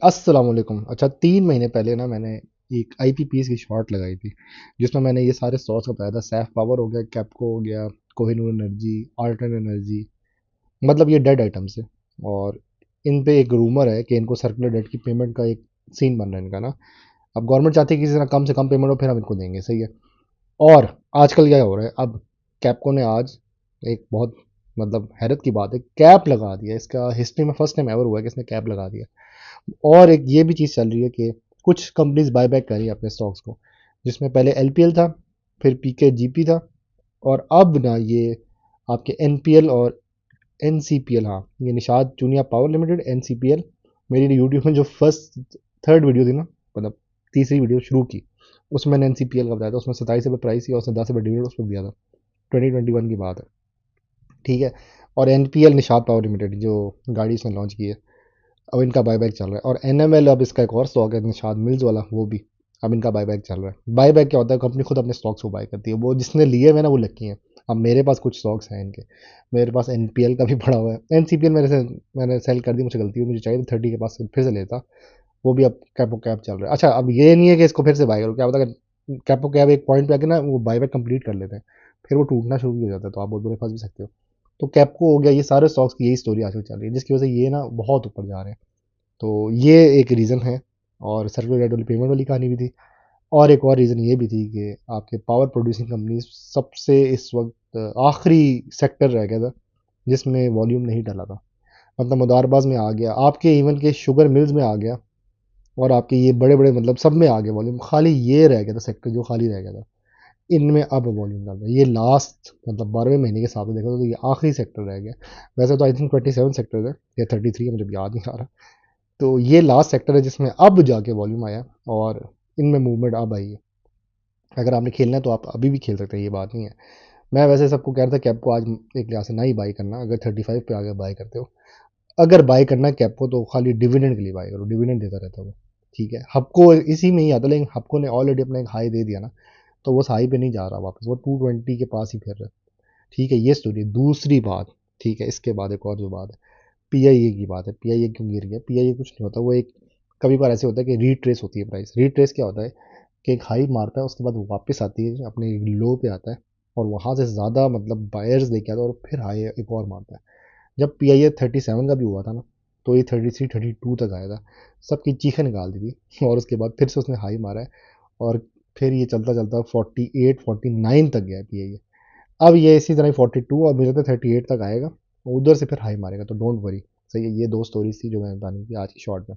अस्सलाम वालेकुम। अच्छा, 3 महीने पहले ना मैंने एक IPPS की शॉर्ट लगाई थी, जिसमें मैंने ये सारे स्टॉक्स का बताया था। सैफ पावर हो गया, कैपको हो गया, कोहिनूर एनर्जी, आल्टन एनर्जी, मतलब ये डेड आइटम्स है। और इन पे एक रूमर है कि इनको सर्कुलर डेट की पेमेंट का एक सीन बन रहा है इनका ना। अब गवर्नमेंट चाहती है कि किसी तरह कम से कम पेमेंट हो, फिर हम इनको देंगे, सही है। और आजकल क्या हो रहा है, अब कैपको ने आज एक बहुत मतलब हैरत की बात है, कैप लगा दिया। इसका हिस्ट्री में फर्स्ट टाइम एवर हुआ है कि इसने कैप लगा दिया। और एक ये भी चीज़ चल रही है कि कुछ कंपनीज बाय बैक कर रही है अपने स्टॉक्स को, जिसमें पहले LPL था, फिर PKGP था, और अब ना ये आपके NPL और NCPL, हाँ, ये Nishad Chunian power limited, NCPL। मेरी यूट्यूब में जो फर्स्ट थर्ड वीडियो थी ना, मतलब तीसरी वीडियो शुरू की, उसमें मैंने NCPL का बताया था। उसमें 27 रुपये प्राइस थी और उसने 10 रुपये डिविडेंड उसको दिया था। 2021 की बात है, ठीक है। और NPL निषाद पावर लिमिटेड जो गाड़ी इसने लॉन्च की है, अब इनका बायबैक चल रहा है। और NML, अब इसका एक और स्टॉक है निषाद मिल्स वाला, वो भी अब इनका बायबैक चल रहा है। बायबैक क्या होता है, कंपनी खुद अपने स्टॉक्स को बाय करती है। वो जिसने लिए हुए ना वो लकी हैं। अब मेरे पास कुछ स्टॉक्स हैं इनके, मेरे पास NPL का भी पड़ा हुआ है। NCPL मैंने सेल कर दी, मुझे गलती हुई, मुझे चाहिए 30 के पास फिर से लेता। वो भी अब कैपो कैप चल रहा है। अच्छा, अब ये नहीं है कि इसको फिर से बाय करो, क्या पता अगर कैपो कैप एक पॉइंट पे आके ना वो बायबैक कंप्लीट कर लेते हैं, फिर वो टूटना शुरू हो जाता है, तो आप बहुत बुरे फंस भी सकते हो। तो कैपको हो गया, ये सारे स्टॉक्स की यही स्टोरी आजकल चल रही है, जिसकी वजह से ये ना बहुत ऊपर जा रहे हैं। तो ये एक रीज़न है। और सर्कुलर रेट वाली पेमेंट वाली कहानी भी थी। और एक और रीज़न ये भी थी कि आपके पावर प्रोड्यूसिंग कंपनी सबसे इस वक्त आखिरी सेक्टर रह गया था जिसमें वॉल्यूम नहीं डला था। मतलब मुदारबाज में आ गया, आपके इवन के शुगर मिल्स में आ गया, और आपके ये बड़े बड़े मतलब सब में आ गया वॉल्यूम। खाली ये रह गया था सेक्टर जो खाली रह गया था, इनमें अब वॉल्यूम डाल रहा है। ये लास्ट मतलब 12वें महीने के हिसाब से देखो तो ये आखिरी सेक्टर रह गया। वैसे तो आई थिंक 27 सेक्टर है या 33 है, मुझे याद नहीं आ रहा। तो ये लास्ट सेक्टर है जिसमें अब जाके वॉल्यूम आया, और इनमें मूवमेंट अब आई है। अगर आपने खेलना है तो आप अभी भी खेल सकते हैं, ये बात नहीं है। मैं वैसे सबको कह रहा था कैप को आज एक लिहाज से ना ही बाई करना, अगर 35 पे आगे बाई करते हो। अगर बाई करना है कैप को तो खाली डिविडेंड के लिए बाई करो, डिविडेंड देता रहता है वो, ठीक है। हबको इसी में ही आता, लेकिन हबको ने ऑलरेडी अपना एक हाई दे दिया ना, तो वो उस हाई पे नहीं जा रहा वापस, वो 220 के पास ही फिर रहा है, ठीक है। ये स्टोरी दूसरी बात, ठीक है। इसके बाद एक और जो बात है, PIA की बात है। PIA क्यों गिर गया? PIA कुछ नहीं होता, वो एक कभी बार ऐसे होता है कि रीट्रेस होती है प्राइस। रीट्रेस क्या होता है कि एक हाई मारता है, उसके बाद वो वापस आती है अपने लो पे आता है, और वहाँ से ज़्यादा मतलब बायर्स लेके आता है, और फिर हाई एक और मारता है। जब PIA 37 का भी हुआ था ना, तो ये 33 32 तक आया था, सबकी चीखें निकाल दी थी। और उसके बाद फिर से उसने हाई मारा है, और फिर ये चलता चलता 48 49 तक गया PIA। अब ये इसी तरह 42 और मुझे लगता है 38 तक आएगा, उधर से फिर हाई मारेगा, तो डोंट वरी। सही है। ये दो स्टोरीज थी जो मैंने बतानी थी आज की शॉर्ट में।